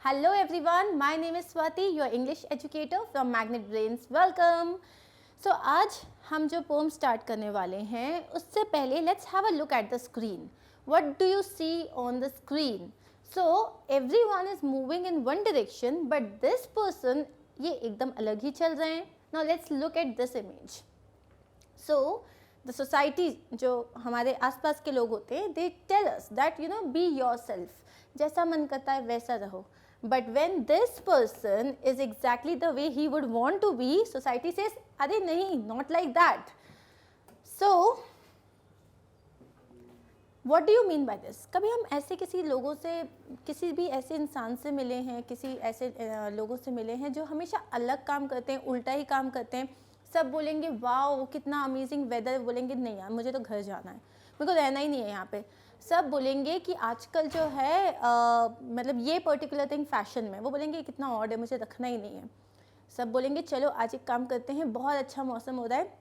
Hello everyone, my name is Swati, your English educator from Magnet Brains. Welcome. So आज हम जो poem start करने वाले हैं उससे पहले let's have a look at the screen. What do you see on the screen? So everyone is moving in one direction but this person ये एकदम अलग ही चल रहे हैं. Now let's look at this image. So the society जो हमारे आसपास के लोग होते हैं they tell us that be yourself. जैसा मन करता है वैसा रहो. But when this person is exactly the way he would want to be, society says, अरे नहीं, not like that. So, what do you mean by this? कभी हम ऐसे किसी लोगों से, किसी भी ऐसे इंसान से मिले हैं, किसी ऐसे लोगों से मिले हैं जो हमेशा अलग काम करते हैं, उल्टा ही काम करते हैं. सब बोलेंगे वाओ कितना अमेजिंग वेदर, बोलेंगे नहीं यार मुझे तो घर जाना है, मेरे को रहना ही नहीं है यहाँ पे. सब बोलेंगे कि आजकल जो है मतलब ये पर्टिकुलर थिंग फैशन में, वो बोलेंगे कितना ऑड है मुझे रखना ही नहीं है. सब बोलेंगे चलो आज एक काम करते हैं, बहुत अच्छा मौसम हो रहा है,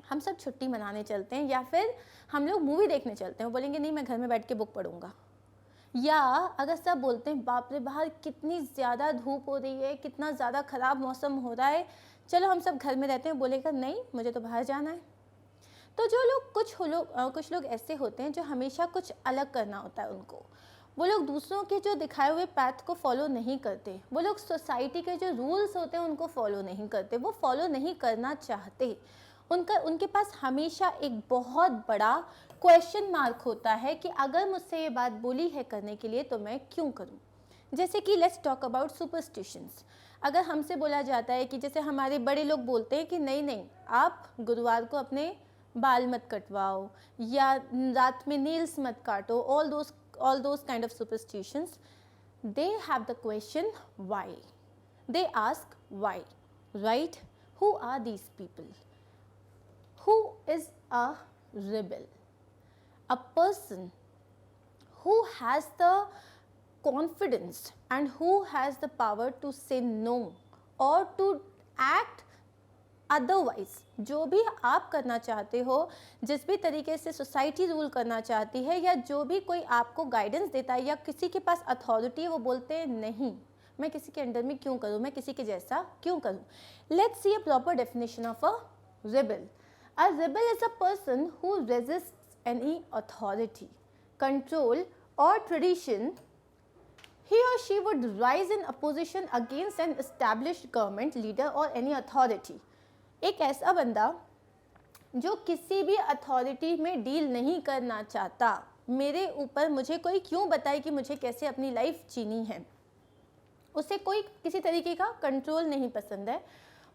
हम सब छुट्टी मनाने चलते हैं या फिर हम लोग मूवी देखने चलते हैं. वो बोलेंगे नहीं मैं घर में बैठ के बुक पढ़ूंगा. या अगर सब बोलते हैं बाप रे बाहर कितनी ज़्यादा धूप हो रही है, कितना ज़्यादा ख़राब मौसम हो रहा है, चलो हम सब घर में रहते हैं, बोलेगा नहीं मुझे तो बाहर जाना है. तो जो लोग कुछ लोग ऐसे होते हैं जो हमेशा कुछ अलग करना होता है उनको. वो लोग दूसरों के जो दिखाए हुए पैथ को फॉलो नहीं करते, वो लोग सोसाइटी के जो रूल्स होते हैं उनको फॉलो नहीं करते, वो फॉलो नहीं करना चाहते. उनके पास हमेशा एक बहुत बड़ा क्वेश्चन मार्क होता है कि अगर मुझसे ये बात बोली है करने के लिए तो मैं क्यों करूं. जैसे कि लेट्स टॉक अबाउट सुपरस्टिशंस. अगर हमसे बोला जाता है कि जैसे हमारे बड़े लोग बोलते हैं कि नहीं आप गुरुवार को अपने बाल मत कटवाओ या रात में नेल्स मत काटो, all those kind of superstitions, they have the question why. They ask why, right? Who are these people? Who is a rebel? A person who has the confidence and who has the power to say no or to act otherwise. जो भी आप करना चाहते हो, जिस भी तरीके से सोसाइटी रूल करना चाहती है या जो भी कोई आपको गाइडेंस देता है या किसी के पास अथॉरिटी है, वो बोलते हैं नहीं मैं किसी के अंडर में क्यों करूँ, मैं किसी के जैसा क्यों करूँ. Let's see a proper definition of a rebel. A rebel is a person who resists any authority, control और tradition. He or she would rise in opposition against an established government leader or any authority. एक ऐसा बंदा जो किसी भी authority में deal नहीं करना चाहता, मेरे ऊपर मुझे कोई क्यों बताए कि मुझे कैसे अपनी लाइफ जीनी है. उसे कोई किसी तरीके का कंट्रोल नहीं पसंद है,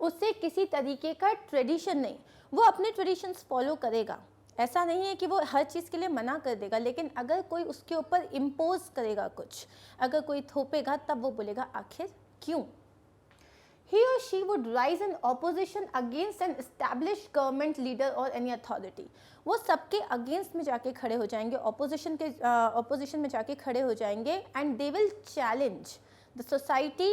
उसे किसी तरीके का ट्रेडिशन नहीं, वो अपने ट्रेडिशंस फॉलो करेगा. ऐसा नहीं है कि वो हर चीज़ के लिए मना कर देगा, लेकिन अगर कोई उसके ऊपर इम्पोज करेगा कुछ, अगर कोई थोपेगा तब वो बोलेगा आखिर क्यों. He or she would rise in opposition against an established government leader or any authority. वो सबके अगेंस्ट में जाके खड़े हो जाएंगे, ऑपोजिशन में जाके खड़े हो जाएंगे and they will challenge the society,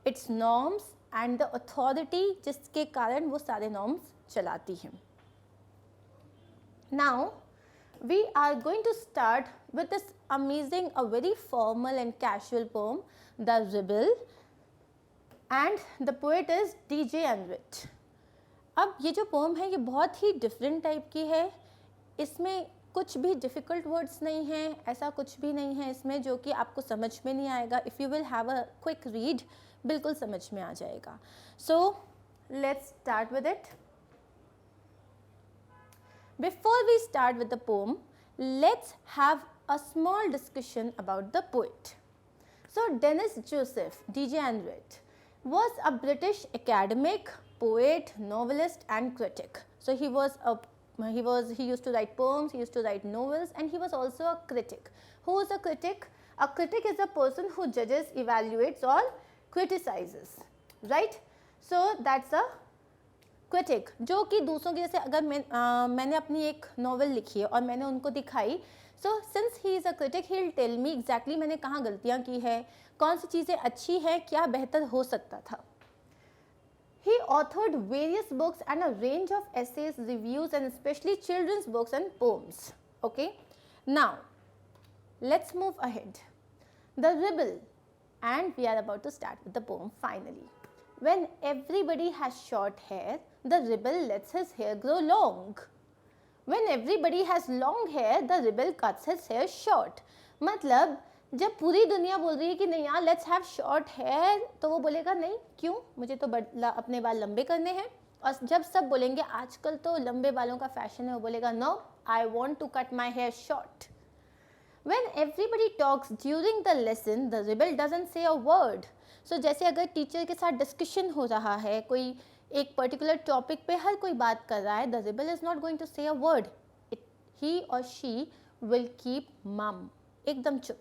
its norms and the authority जिसके कारण वो सारे norms चलाती हैं. Now we are going to start with this amazing, a very formal and casual poem, The Rebel. And the poet is D.J. Enright. अब ये जो pome है ये बहुत ही डिफरेंट टाइप की है. इसमें कुछ भी डिफ़िकल्ट वर्ड्स नहीं हैं, ऐसा कुछ भी नहीं है इसमें जो कि आपको समझ में नहीं आएगा. If you will have a quick read बिल्कुल समझ में आ जाएगा. So let's start with it. Before we start with the poem, let's have a small discussion about the poet. So Dennis Joseph D.J. Enright was a British academic, poet, novelist and critic. So he used to write poems, he used to write novels, and he was also a critic. Who is a critic? A critic is a person who judges, evaluates or criticizes, right? So that's a critic. जो कि दूसरों की, जैसे अगर मैंने अपनी एक novel लिखी है और मैंने उनको दिखाई, so since he is a critic, he will tell me exactly मैंने कहाँ गलतियाँ की है, कौन सी चीज़ें अच्छी हैं, क्या बेहतर हो सकता था. He authored various books and a range of essays, reviews and especially children's books and poems. Okay, now let's move ahead. The Rebel And we are about to start with the poem finally. When everybody has short hair, the rebel lets his hair grow long. When everybody has long hair, the rebel cuts his hair short. मतलब जब पूरी दुनिया बोल रही है कि नहीं यार लेट्स हैव शॉर्ट हेयर, तो वो बोलेगा नहीं क्यों, मुझे तो अपने बाल लंबे करने हैं. और जब सब बोलेंगे आजकल तो लंबे बालों का फैशन है, वो बोलेगा no, I want to cut my hair short. When everybody talks during the lesson, the rebel doesn't say a word. So जैसे अगर टीचर के साथ डिस्कशन हो रहा है, कोई एक पर्टिकुलर टॉपिक पे हर कोई बात कर रहा है, the rebel is not going to say a word. He or she will keep mum. एकदम चुप.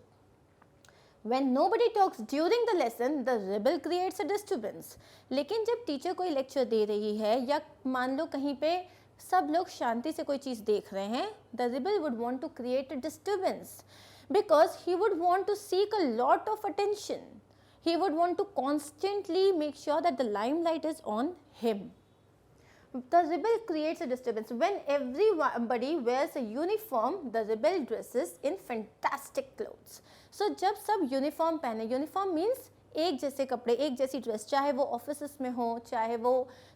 When nobody talks during the lesson, the rebel creates a disturbance. लेकिन जब टीचर कोई लेक्चर दे रही है या मान लो कहीं पे सब लोग शांति से कोई चीज़ देख रहे हैं, the rebel would want to create a disturbance because he would want to seek a lot of attention. He would want to constantly make sure that the limelight is on him. The rebel creates a disturbance. When everybody wears a uniform, the rebel dresses in fantastic clothes. So जब सब uniform पहने, uniform means एक जैसे कपड़े, एक जैसी dress, चाहे वो ऑफिस में हो चाहे वो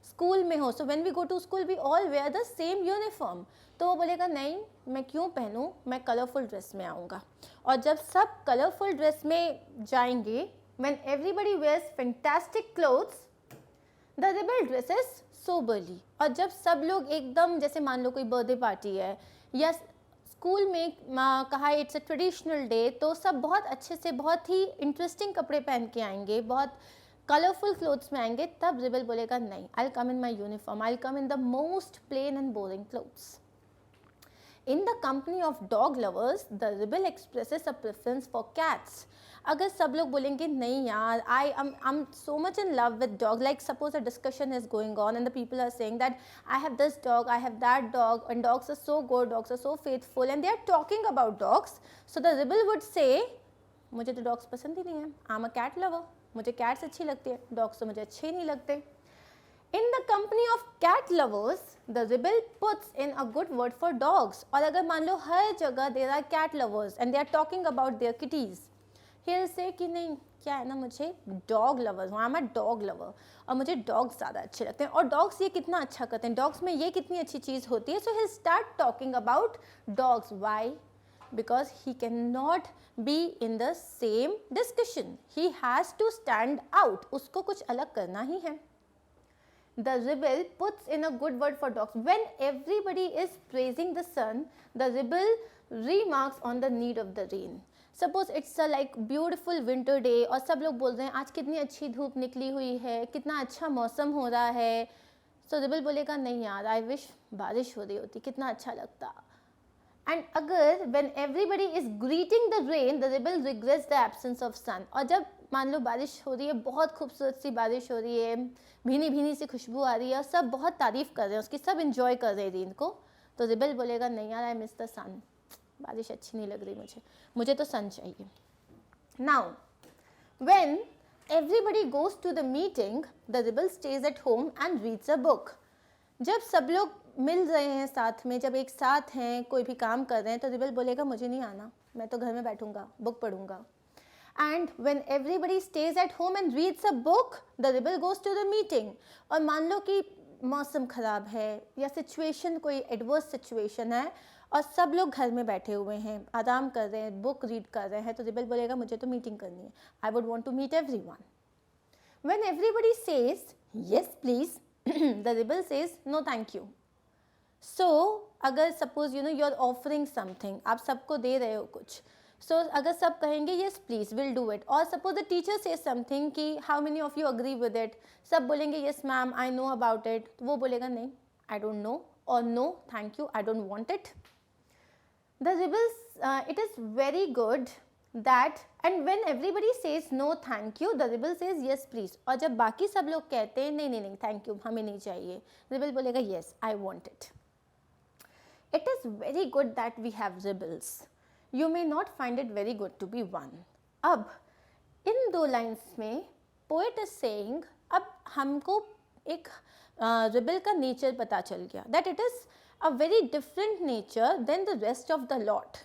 स्कूल में हो. So when we go to school we all wear the same uniform. तो वो बोलेगा नहीं मैं क्यों पहनूं, मैं कलरफुल ड्रेस में आऊँगा. और जब सब कलरफुल ड्रेस में जाएंगे, when everybody wears fantastic clothes, the rebel dresses soberly. और जब सब लोग एकदम, जैसे मान लो कोई बर्थडे पार्टी है या स्कूल में कहा इट्स अ ट्रेडिशनल डे, तो सब बहुत अच्छे से बहुत ही इंटरेस्टिंग कपड़े पहन के आएंगे, बहुत कलरफुल क्लोथ्स में आएंगे. तब रिबल बोलेगा नहीं, I will come in my uniform, I will come in the most plain and boring clothes. In the company of dog lovers, the rebel expresses a preference for cats. अगर सब लोग बोलेंगे नहीं यार, I'm so much in love with dog. Like suppose a discussion is going on and the people are saying that I have this dog, I have that dog, and dogs are so good, dogs are so faithful, and they are talking about dogs. So the rebel would say, मुझे तो dogs पसंद ही नहीं है. I'm a cat lover. मुझे cats अच्छी लगती है, dogs तो मुझे अच्छे ही नहीं लगते. In the company of cat lovers, the rebel puts in a good word for dogs. और अगर मान लो हर जगह there are cat lovers and they are talking about their kitties, he'll say कि नहीं क्या है ना, मुझे dog lovers हूँ, I'm a dog lover, और मुझे dogs ज़्यादा अच्छे लगते हैं, और dogs ये कितना अच्छा करते हैं, dogs में ये कितनी अच्छी चीज़ होती है. So he'll start talking about dogs. Why? Because he cannot be in the same discussion. He has to stand out. उसको कुछ अलग करना ही है. The rebel puts in a good word for dogs. When everybody is praising the sun, the rebel remarks on the need of the rain. Suppose it's a like beautiful winter day और सब लोग बोल रहे हैं आज कितनी अच्छी धूप निकली हुई है, कितना अच्छा मौसम हो रहा है. So rebel बोलेगा नहीं यार, I wish बारिश हो रही होती, कितना अच्छा लगता. And अगर when everybody is greeting the rain, the rebel regrets the absence of sun. और जब मान लो बारिश हो रही है, बहुत खूबसूरत सी बारिश हो रही है, भीनी भीनी सी खुशबू आ रही है और सब बहुत तारीफ़ कर रहे हैं उसकी, सब इंजॉय कर रहे हैं रेन को, तो रिबल बोलेगा नहीं यार, आई मिस द सन, बारिश अच्छी नहीं लग रही मुझे तो सन चाहिए. Now when everybody goes to the meeting, the rebel stays at home and reads a book. जब सब लोग मिल रहे हैं साथ में, जब एक साथ हैं, कोई भी काम कर रहे हैं, तो रिबल बोलेगा मुझे नहीं आना, मैं तो घर में बैठूंगा, बुक पढ़ूंगा. And when everybody stays at home and reads a book, the rebel goes to the meeting. और मान लो कि मौसम ख़राब है या सिचुएशन कोई एडवर्स सिचुएशन है और सब लोग घर में बैठे हुए हैं, आराम कर रहे हैं, बुक रीड कर रहे हैं, तो रिबल बोलेगा मुझे तो मीटिंग करनी है, I would want to meet everyone. When everybody says yes please, the rebel says no thank you. So अगर suppose you know you are offering something, आप सबको दे रहे हो कुछ, सो अगर सब कहेंगे yes please will do it, और suppose the teacher says something कि how many of you agree with it, सब बोलेंगे yes ma'am I know about it, तो वो बोलेगा नहीं आई डोंट नो, और no thank you I don't want it. The rebels it is very good that, and when everybody says no thank you, the rebel says yes please, और जब बाकी सब लोग कहते हैं नहीं नहीं नहीं थैंक यू हमें नहीं चाहिए, रिबल बोलेगा yes I want it. It is very good that we have rebels. You may not find it very good to be one. अब इन दो लाइन्स में पोएट इज सेइंग, अब हमको एक रिबल का नेचर पता चल गया, that it is a very different nature than the rest of the lot.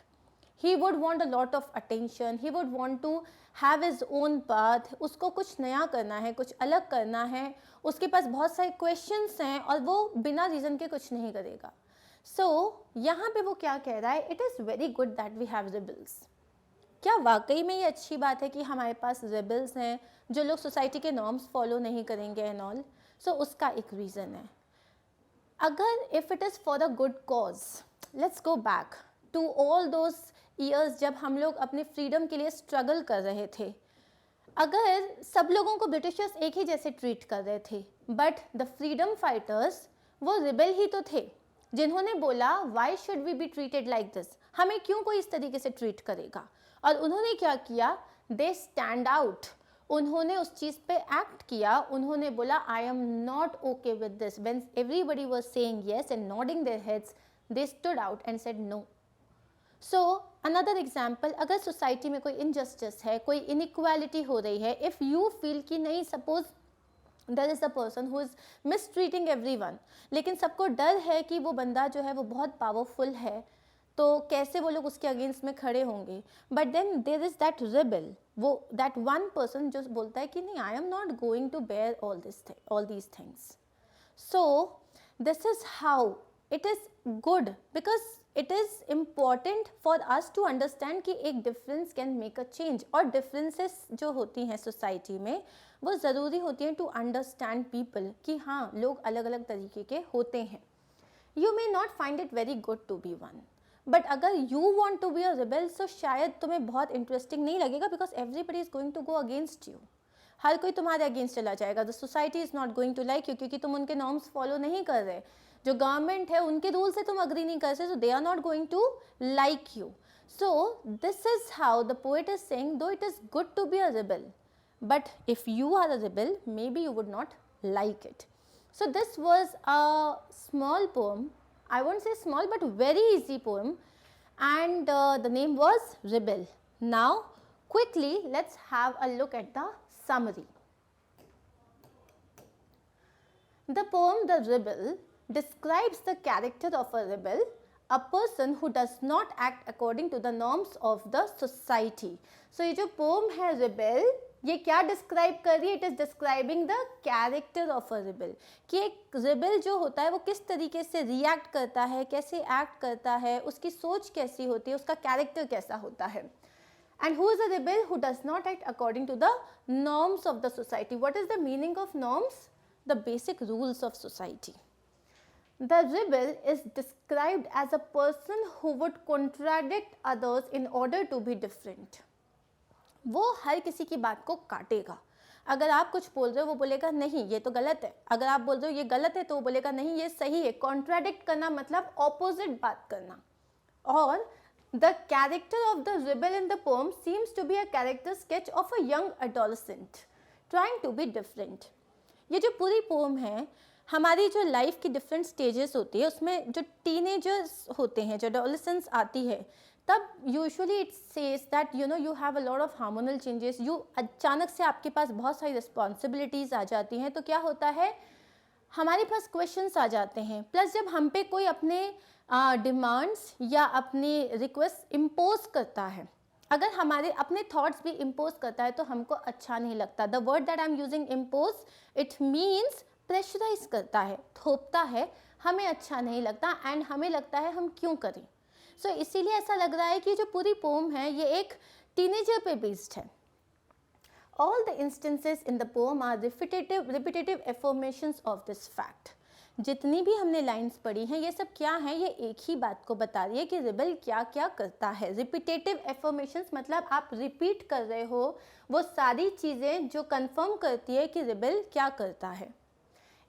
He would want a lot of attention, he would want to have his own path, उसको कुछ नया करना है, कुछ अलग करना है, उसके पास बहुत सारे क्वेश्चंस हैं और वो बिना रीज़न के कुछ नहीं करेगा. सो यहाँ पे वो क्या कह रहा है, it is very good that we have rebels. क्या वाकई में ये अच्छी बात है कि हमारे पास रिबल्स हैं जो लोग सोसाइटी के नॉर्म्स फॉलो नहीं करेंगे एंड ऑल. सो उसका एक रीज़न है. अगर if it is for a good cause, let's go back to all those years जब हम लोग अपने फ्रीडम के लिए स्ट्रगल कर रहे थे. अगर सब लोगों को ब्रिटिशर्स एक ही जैसे ट्रीट कर रहे थे, बट द फ्रीडम फाइटर्स वो रिबेल ही तो थे जिन्होंने बोला why should we be treated like this, हमें क्यों कोई इस तरीके से ट्रीट करेगा. और उन्होंने क्या किया, दे स्टैंड आउट, उन्होंने उस चीज़ पे एक्ट किया. उन्होंने बोला I am not okay with this. When everybody was saying yes and nodding their heads, they stood out and said no. So another example, अगर सोसाइटी में कोई इनजस्टिस है, कोई इनइक्वालिटी हो रही है, इफ़ यू फील कि नहीं, suppose there is a person who is mistreating everyone, लेकिन सबको डर है कि वो बंदा जो है वो बहुत पावरफुल है, तो कैसे वो लोग उसके अगेंस्ट में खड़े होंगे. But then there is that rebel, वो दैट वन पर्सन जो बोलता है कि नहीं, I am not going to bear all these things. So this is how it is good, because it is important for us to understand कि एक difference can make a change. और differences जो होती हैं सोसाइटी में वो ज़रूरी होती हैं टू अंडरस्टैंड पीपल कि हाँ, लोग अलग अलग तरीके के होते हैं. You may not find it very good to be one, but अगर you want to be a rebel, so शायद तुम्हें बहुत इंटरेस्टिंग नहीं लगेगा, because everybody is going to go against you. हर कोई तुम्हारे अगेंस्ट चला जाएगा. The society is not going to like you, क्योंकि तुम उनके नॉर्म्स फॉलो नहीं कर रहे. जो गवर्नमेंट है उनके रूल से तुम अग्री नहीं कर रहे, so they are not going to like you. So this is how the poet is saying, though it is good to be a rebel, but if you are a rebel, maybe you would not like it. So this was a small poem, I won't say small but very easy poem, and the name was Rebel. Now quickly let's have a look at the summary. The poem The Rebel describes the character of a rebel, a person who does not act according to the norms of the society. So ये जो poem है Rebel, ये क्या describe कर रही है, it is describing the character of a rebel, कि एक रिबेल जो होता है वो किस तरीके से रिएक्ट करता है, कैसे एक्ट करता है, उसकी सोच कैसी होती है, उसका कैरेक्टर कैसा होता है. And who is a rebel who does not act according to the norms of the society. What is the meaning of norms? The basic rules of society. The rebel is described as a person who would contradict others in order to be different. वो हर किसी की बात को काटेगा. अगर आप कुछ बोल रहे हो वो बोलेगा नहीं ये तो गलत है, अगर आप बोल रहे हो ये गलत है तो वो बोलेगा नहीं ये सही है. कॉन्ट्राडिक्ट करना मतलब ऑपोजिट बात करना. और the character of the rebel in the poem seems to be a character sketch of a young adolescent trying to be different. ये जो पूरी पोएम है, हमारी जो लाइफ की डिफरेंट स्टेजेस होती है उसमें जो टीनेजर्स होते हैं, जो एडोलसेंस आती है, तब usually it says that you know you have a lot of hormonal changes. You अचानक से आपके पास बहुत सारी रिस्पॉन्सिबिलिटीज़ आ जाती हैं, तो क्या होता है हमारे पास क्वेश्चंस आ जाते हैं. प्लस जब हम पे कोई अपने डिमांड्स या अपनी रिक्वेस्ट इम्पोज करता है, अगर हमारे अपने थॉट्स भी इम्पोज करता है तो हमको अच्छा नहीं लगता. The word that I am using impose, it means pressurise करता है, थोपता है, हमें अच्छा नहीं लगता एंड हमें लगता है हम क्यों करें. सो इसीलिए ऐसा लग रहा है कि जो पूरी पोम है ये एक टीनेजर पे बेस्ड है. All the instances in the poem are repetitive affirmations of this fact. जितनी भी हमने लाइंस पढ़ी हैं ये सब क्या हैं, ये एक ही बात को बता रही है कि रिबेल क्या क्या करता है. रिपीटेटिव एफर्मेशंस मतलब आप रिपीट कर रहे हो वो सारी चीज़ें जो कंफर्म करती है कि रिबेल क्या करता है.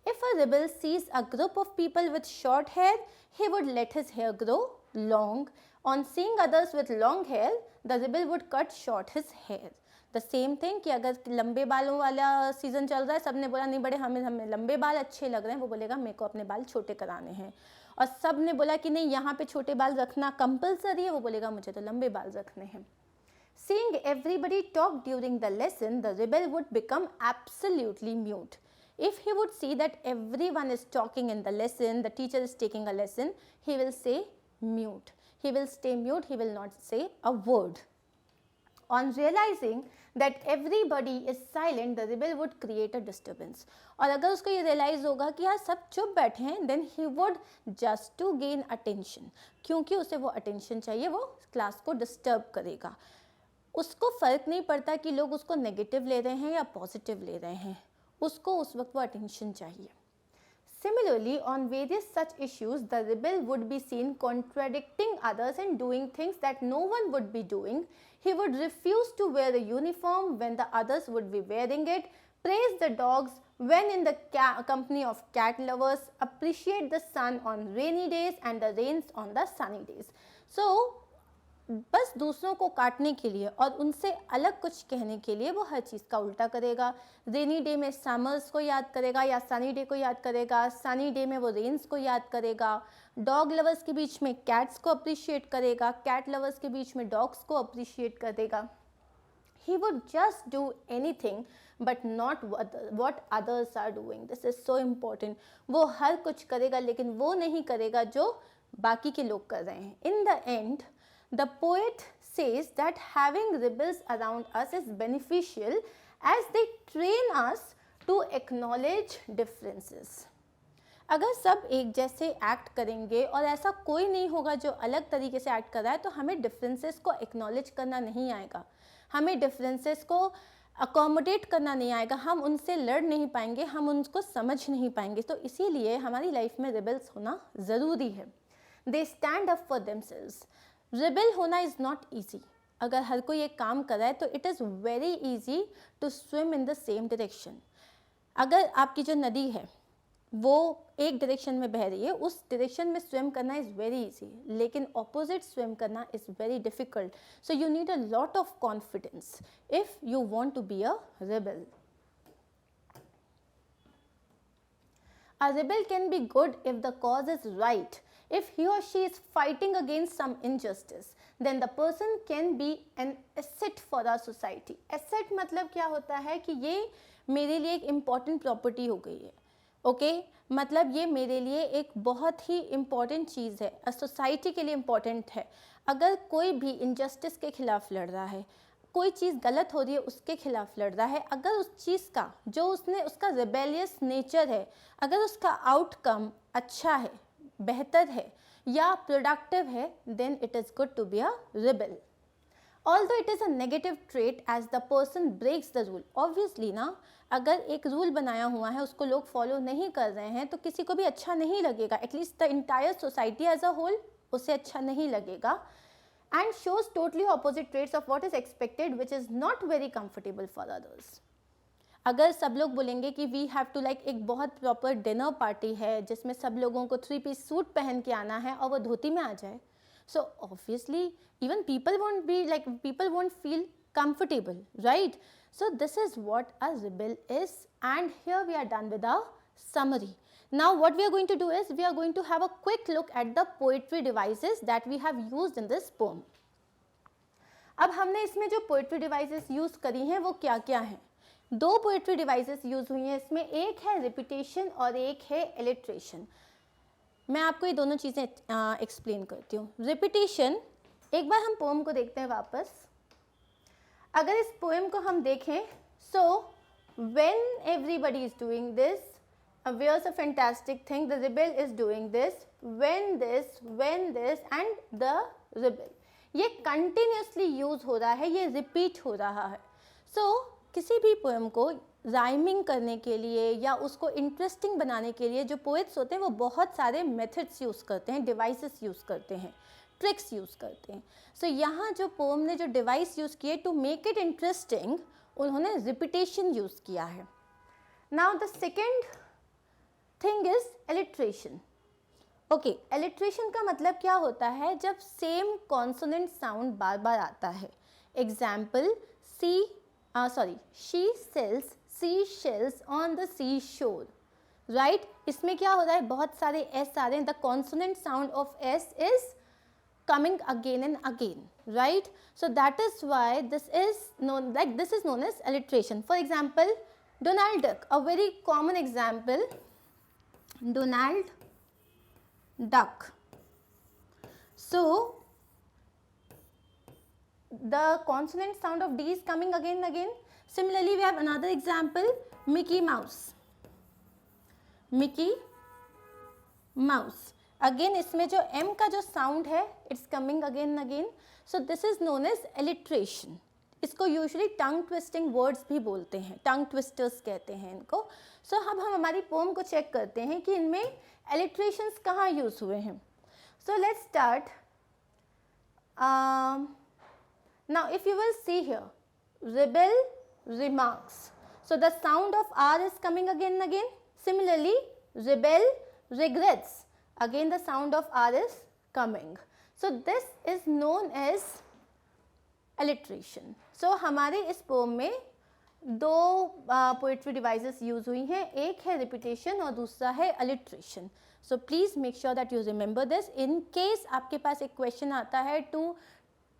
If a rebel sees a group of people with short hair, he would let his hair grow long. On seeing others with long hair, the rebel would cut short his hair. The same thing कि अगर लंबे बालों वाला season चल रहा है, सब ने बोला नहीं बड़े हमें लंबे बाल अच्छे लग रहे हैं, वो बोलेगा मेरे को अपने बाल छोटे कराने हैं. और सब ने बोला कि नहीं यहाँ पे छोटे बाल रखना कंपलसरी है, वो बोलेगा मुझे तो लंबे बाल रखने हैं. Seeing everybody talk during the lesson, the rebel would become absolutely mute. If he would see that everyone is talking in the lesson, the teacher is taking a lesson, he will say mute. He will stay mute, he will not say a word. On realizing that everybody is silent, the rebel would create a disturbance. और अगर उसको ये realize होगा कि यार सब चुप बैठे हैं, then he would just to gain attention, क्योंकि उसे वो attention चाहिए, वो क्लास को disturb करेगा. उसको फ़र्क नहीं पड़ता कि लोग उसको नेगेटिव ले रहे हैं या पॉजिटिव ले रहे हैं, उसको उस वक्त वो अटेंशन चाहिए. Similarly, on various such issues, the rebel would be seen contradicting others and doing things that no one would be doing. He would refuse to wear a uniform when the others would be wearing it, praise the dogs when in the company of cat lovers, appreciate the sun on rainy days and the rains on the sunny days. So, बस दूसरों को काटने के लिए और उनसे अलग कुछ कहने के लिए वो हर चीज़ का उल्टा करेगा. रेनी डे में समर्स को याद करेगा या सनी डे को याद करेगा, सनी डे में वो रेन्स को याद करेगा, डॉग लवर्स के बीच में कैट्स को अप्रिशिएट करेगा, कैट लवर्स के बीच में डॉग्स को अप्रिशिएट करेगा. He would just do anything but not what others are doing. This is so important. वो हर कुछ करेगा लेकिन वो नहीं करेगा जो बाकी के लोग कर रहे हैं. In the end, the poet says that having rebels around us is beneficial as they train us to acknowledge differences. अगर सब एक जैसे एक्ट करेंगे और ऐसा कोई नहीं होगा जो अलग तरीके से एक्ट कर रहा है, तो हमें डिफरेंसेस को एक्नॉलेज करना नहीं आएगा, हमें डिफरेंसेस को अकोमोडेट करना नहीं आएगा, हम उनसे लड़ नहीं पाएंगे, हम उनको समझ नहीं पाएंगे. तो इसीलिए हमारी लाइफ में रिबल्स होना ज़रूरी है. They stand up for themselves. Rebel होना इज़ नॉट ईजी. अगर हर कोई एक काम कर रहा है तो it is very easy to swim in the same direction. अगर आपकी जो नदी है वो एक डायरेक्शन में बह रही है, उस डायरेक्शन में स्विम करना इज़ वेरी इजी, लेकिन ऑपोजिट स्विम करना is very difficult. So you need a lot of confidence if you want to be a rebel. A rebel can be good if the cause is right. If he or she is fighting against some injustice, then the person can be an asset for our society. Asset मतलब क्या होता है कि ये मेरे लिए एक important property हो गई है. ओके मतलब ये मेरे लिए एक बहुत ही इम्पॉर्टेंट चीज़ है, सोसाइटी के लिए इम्पॉर्टेंट है. अगर कोई भी इनजस्टिस के खिलाफ लड़ रहा है, कोई चीज़ गलत हो रही है उसके खिलाफ लड़ रहा है, अगर उस चीज़ का जो उसने उसका रिबेलियस नेचर है, अगर उसका आउटकम अच्छा है, बेहतर है या प्रोडक्टिव है, then it is good to be a rebel. Although it is a negative trait as the person breaks the rule. Obviously ना, अगर एक रूल बनाया हुआ है उसको लोग फॉलो नहीं कर रहे हैं तो किसी को भी अच्छा नहीं लगेगा. At least the entire society as a whole उसे अच्छा नहीं लगेगा. And shows totally opposite traits of what is expected, which is not very comfortable for others. अगर सब लोग बोलेंगे कि वी हैव टू लाइक एक बहुत प्रॉपर डिनर पार्टी है जिसमें सब लोगों को 3-piece सूट पहन के आना है और वो धोती में आ जाए, so obviously even people won't feel comfortable, right? So this is what a rebel is, and here we are done with our summary. Now what we are going to do is we are going to have a quick look at the poetry devices that we have used in this poem. अब हमने इसमें जो poetry devices use करी हैं वो क्या क्या हैं? दो poetry devices use हुई हैं इसमें, एक है repetition और एक है alliteration. मैं आपको ये दोनों चीज़ें एक्सप्लेन करती हूँ. रिपीटिशन, एक बार हम पोएम को देखते हैं वापस. अगर इस पोएम को हम देखें, so when everybody is doing this, where's a fantastic thing, the rebel is doing this, when this and the rebel. ये कंटिन्यूसली यूज हो रहा है, ये रिपीट हो रहा है. सो किसी भी पोएम को राइमिंग करने के लिए या उसको इंटरेस्टिंग बनाने के लिए जो पोएट्स होते हैं वो बहुत सारे मेथड्स यूज़ करते हैं, डिवाइसेस यूज़ करते हैं, ट्रिक्स यूज़ करते हैं. सो यहाँ जो पोएम ने जो डिवाइस यूज़ किए टू मेक इट इंटरेस्टिंग, उन्होंने रिपीटेशन यूज़ किया है. Now the second thing is alliteration. Okay, alliteration का मतलब क्या होता है? जब सेम कॉन्सोनेंट साउंड बार बार आता है. Example, she sells seashells on the seashore, right? इसमें क्या हो रहा है? बहुत सारे s आ रहे हैं. The consonant sound of s is coming again and again, right? So that is why this is known as alliteration. For example, Donald Duck, a very common example. Donald Duck. So the consonant sound of D is coming again and again. Similarly, we have another example, Mickey Mouse. Mickey Mouse. Again, इसमें जो M का जो sound है, it's coming again and again. So this is known as alliteration. इसको usually टंग twisting words भी बोलते हैं, टंग twisters कहते हैं इनको. सो अब हम हमारी पोम को चेक करते हैं कि इनमें एलिट्रेशंस कहाँ यूज हुए हैं. सो let's start. Now if you will see here, rebel remarks. So the sound of R is coming again and again. Similarly, rebel regrets. Again the sound of R is coming. So this is known as alliteration. So हमारे इस pome में दो poetry devices use हुई हैं, एक है repetition और दूसरा है alliteration. So please make sure that you remember this. In case आपके पास एक क्वेश्चन आता है to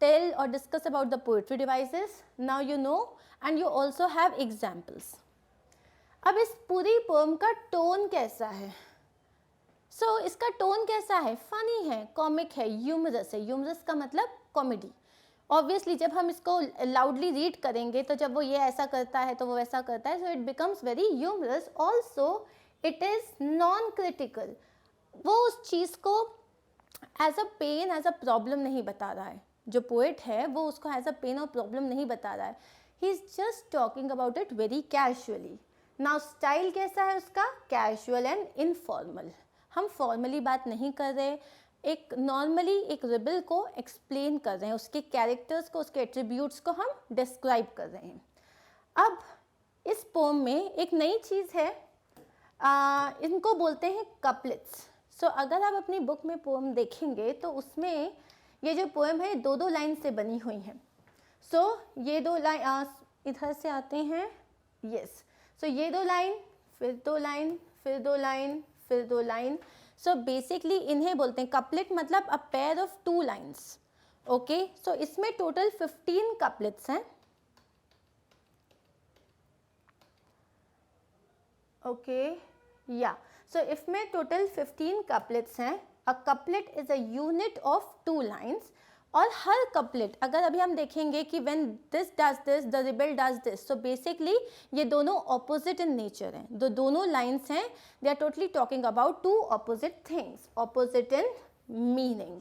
tell or discuss about the poetry devices, now you know and you also have examples. अब इस पूरी पोम का टोन कैसा है? So इसका टोन कैसा है? फनी है, कॉमिक है, ह्यूमरस है. ह्यूमरस का मतलब कॉमेडी. ऑब्वियसली जब हम इसको लाउडली रीड करेंगे तो जब वो ये ऐसा करता है तो वो वैसा करता है, so it becomes very humorous. Also it is non critical. वो उस चीज़ को as a pain, as a problem नहीं बता रहा है. जो पोएट है वो उसको एज अ पेन और प्रॉब्लम नहीं बता रहा है. He is just talking about it very casually. Now style कैसा है उसका? Casual and informal. हम फॉर्मली बात नहीं कर रहे, एक नॉर्मली एक रिबल को एक्सप्लेन कर रहे हैं, उसके कैरेक्टर्स को, उसके एट्रीब्यूट्स को हम डिस्क्राइब कर रहे हैं. अब इस पोम में एक नई चीज़ है, इनको बोलते हैं कपलेट्स. सो अगर आप अपनी बुक में पोम देखेंगे तो उसमें ये जो पोएम है दो दो लाइन से बनी हुई हैं. सो ये दो लाइन इधर से आते हैं, यस. सो ये दो लाइन, फिर दो लाइन, फिर दो लाइन, फिर दो लाइन. सो बेसिकली इन्हें बोलते हैं कपलेट, मतलब a pair of two lines. Okay, so इसमें टोटल 15 कपलेट्स हैं. ओके, या सो इसमें टोटल 15 कपलेट्स हैं. A couplet is a unit of two lines. और हर कपलेट, अगर अभी हम देखेंगे कि when this does this the rebel does this, so basically ये दोनों ऑपोजिट इन नेचर हैं. जो दोनों लाइन्स हैं they are totally talking about two opposite things, opposite in meaning.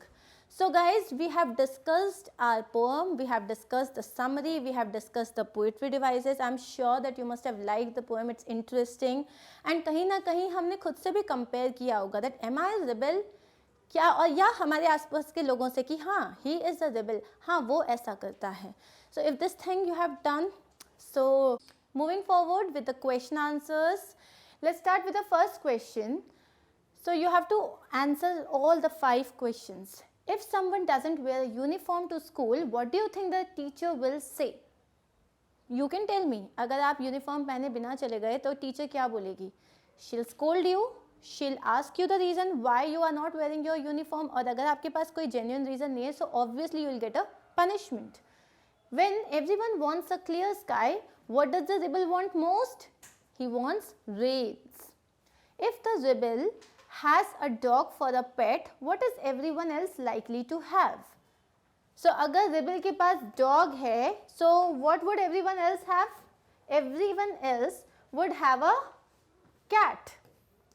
So guys, we have discussed our poem, we have discussed the summary, we have discussed the poetry devices. I'm sure that you must have liked the poem, it's interesting. And कहीं ना कहीं हमने खुद से भी compare किया होगा that am I a rebel? क्या, और या हमारे आसपास के लोगों से कि हाँ he is a rebel, हाँ वो ऐसा करता है. So if this thing you have done, so moving forward with the question answers, let's start with the first question. So you have to answer all the 5 questions. If someone doesn't wear a uniform to school, what do you think the teacher will say? You can tell me. अगर आप uniform पहने बिना चले गए तो teacher क्या बोलेगी? She'll scold you. She'll ask you the reason why you are not wearing your uniform. और अगर आपके पास कोई genuine reason नहीं है, so obviously you will get a punishment. When everyone wants a clear sky, what does the rebel want most? He wants rains. If the rebel has a dog for a pet, what is everyone else likely to have? So अगर rebel के पास dog है, so what would everyone else have? Everyone else would have a cat,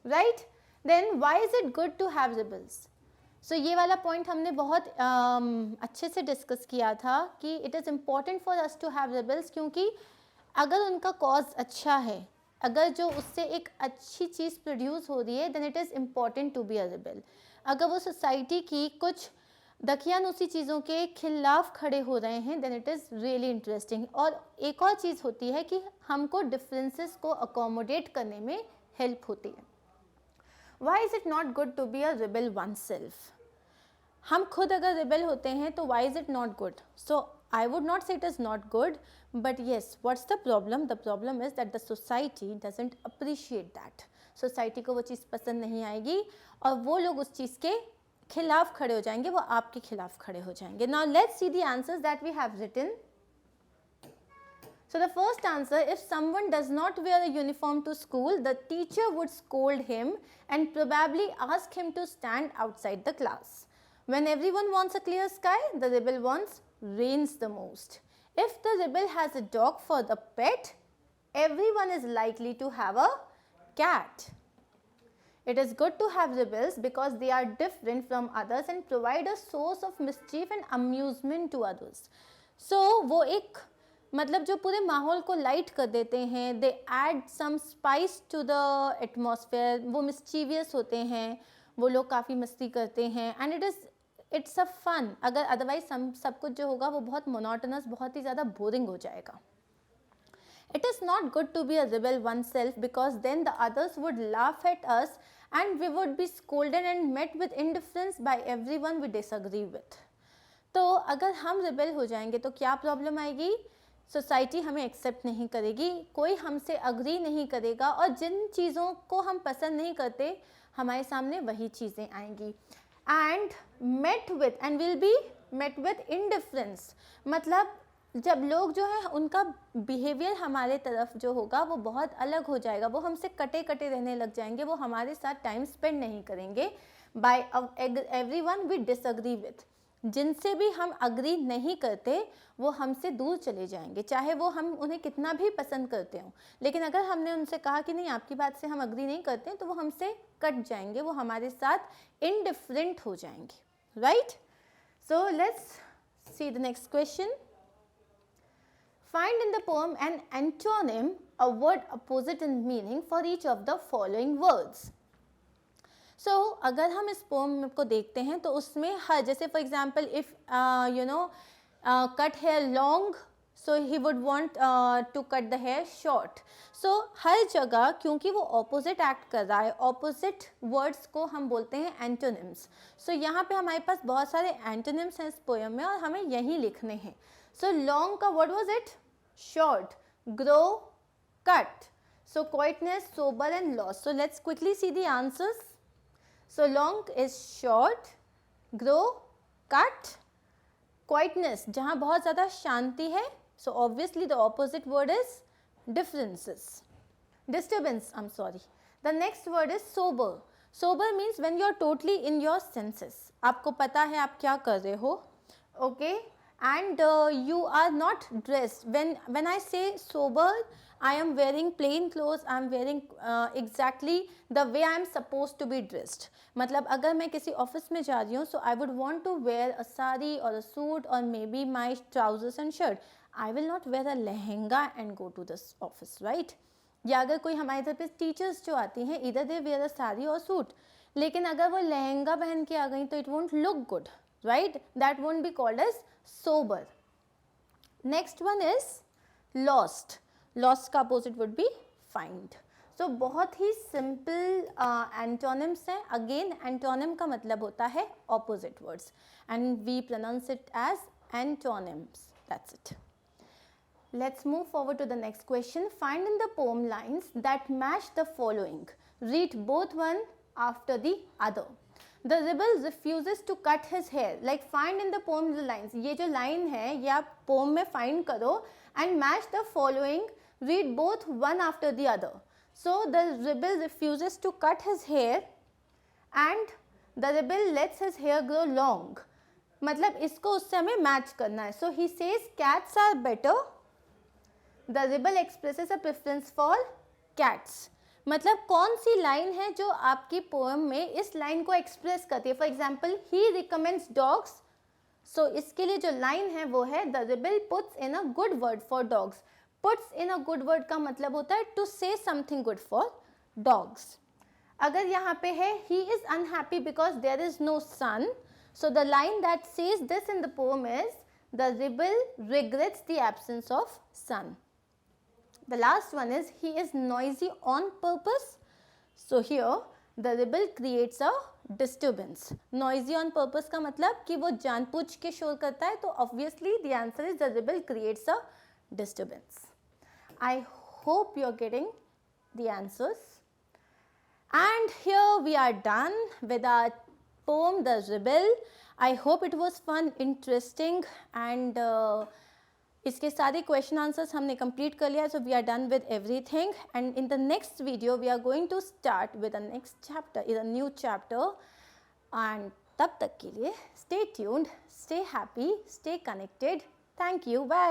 right? Then why is it good to have rebels? So ये वाला point हमने बहुत अच्छे से discuss किया था कि it is important for us to have rebels, क्योंकि अगर उनका cause अच्छा है, अगर जो उससे एक अच्छी चीज़ प्रोड्यूस हो रही है, then it is important to be a rebel. अगर वो सोसाइटी की कुछ दकियानूसी चीज़ों के खिलाफ खड़े हो रहे हैं, then it is really interesting. और एक और चीज़ होती है कि हमको डिफरेंसेस को अकोमोडेट करने में हेल्प होती है. Why is it not good to be a rebel oneself? हम खुद अगर रिबेल होते हैं तो why is it not good? So I would not say it is not good, but yes, what's the problem? The problem is that the society doesn't appreciate that. Society को वो चीज़ पसंद नहीं आएगी और वो लोग उस चीज़ के खिलाफ खड़े हो जाएंगे, वो आपके खिलाफ खड़े हो जाएंगे. Now let's see the answers that we have written. So the first answer, if someone does not wear a uniform to school, the teacher would scold him and probably ask him to stand outside the class. When everyone wants a clear sky, the rebel wants reigns the most. If the rebel has a dog for the pet, everyone is likely to have a cat. It is good to have rebels because they are different from others and provide a source of mischief and amusement to others. So वो एक मतलब जो पूरे माहौल को light कर देते हैं, they add some spice to the atmosphere, वो मिस्चीवियस होते हैं, वो लोग काफ़ी मस्ती करते हैं एंड इट्स अ फन. अगर अदरवाइज सब कुछ जो होगा वो बहुत मोनोटनस, बहुत ही ज़्यादा बोरिंग हो जाएगा. It is not good to be a rebel oneself because then the others would laugh at us and we would be scolded and met with indifference by everyone we disagree with. तो अगर हम rebel हो जाएंगे तो क्या problem आएगी? Society हमें accept नहीं करेगी, कोई हमसे अग्री नहीं करेगा और जिन चीज़ों को हम पसंद नहीं करते हमारे सामने वही चीज़ें आएंगी. And will be met with indifference, मतलब जब लोग जो है उनका बिहेवियर हमारे तरफ जो होगा वो बहुत अलग हो जाएगा, वो हमसे कटे कटे रहने लग जाएंगे, वो हमारे साथ टाइम स्पेंड नहीं करेंगे. By everyone we disagree with, जिनसे भी हम अग्री नहीं करते वो हमसे दूर चले जाएंगे, चाहे वो हम उन्हें कितना भी पसंद करते हों. लेकिन अगर हमने उनसे कहा कि नहीं आपकी बात से हम अग्री नहीं करते तो वो हमसे कट जाएंगे, वो हमारे साथ इनडिफरेंट हो जाएंगे. Right? So let's see the next question. Find in the poem an antonym, a word opposite in meaning for each of the following words. So अगर हम इस पोम को देखते हैं तो उसमें हर, जैसे for example if cut hair long, so he would want to cut the hair short. So हर जगह क्योंकि वो ऑपोजिट एक्ट कर रहा है, ऑपोजिट वर्ड्स को हम बोलते हैं एंटोनिम्स. सो यहाँ पे हमारे पास बहुत सारे एंटोनिम्स हैं इस पोएम में और हमें यही लिखने हैं. सो लॉन्ग का word was it? Short. Grow, cut. So quietness, sober and lost. So let's quickly see the answers. So long is short, grow, cut, quietness जहाँ बहुत ज़्यादा शांति है. So obviously the opposite word is disturbance. I'm sorry. The next word is sober. Sober means when you are totally in your senses. आपको पता है आप क्या कर रहे हो. Okay. And you are not dressed. When I say sober, I am wearing plain clothes, I am wearing exactly the way I am supposed to be dressed. मतलब अगर मैं किसी ऑफिस में जा रही हूँ, so I would want to wear a sari or a suit or maybe my trousers and shirt. I will not wear a lehenga and go to this office, right? या अगर कोई हमारे तरफ पे टीचर्स जो आती हैं, either they wear a sari or suit. लेकिन अगर वो लहंगा पहन के आ गई तो it won't look good, right? That won't be called as sober. Next one is lost. Lost का opposite would be find. So बहुत ही simple antonyms हैं. Again antonym का मतलब होता है opposite words and we pronounce it as antonyms. That's it. Let's move forward to the next question. Find in the poem lines that match the following. Read both one after the other. The rebel refuses to cut his hair. Like find in the poem the lines. ये जो line है ये आप poem में find करो and match the following. Read both one after the other. So the rebel refuses to cut his hair and the rebel lets his hair grow long. मतलब इसको उससे हमें match करना है. So he says cats are better. The rebel expresses a preference for cats. मतलब कौन सी line है जो आपकी पोएम में इस लाइन को एक्सप्रेस करती है. For example he recommends dogs. So इसके लिए जो लाइन है वो है the rebel puts in a good word for dogs. Puts in a good word का मतलब होता है टू से समथिंग गुड फॉर डॉग्स. अगर यहाँ पे है he is unhappy because there is no son. So the line that says this in the poem is the rebel regrets the absence of son. The last one is he is noisy on purpose. So here the rebel creates a disturbance. Noisy on purpose का मतलब कि वो जानबूझ के शोर करता है. तो obviously the answer is the rebel creates a disturbance. I hope you are getting the answers. And here we are done with our poem The Rebel. I hope it was fun, interesting and इसके सारे question answers हमने complete कर लिया. So we are done with everything and in the next video we are going to start with the next chapter, is a new chapter. And तब तक के लिए stay tuned, stay happy, stay connected. Thank you, bye.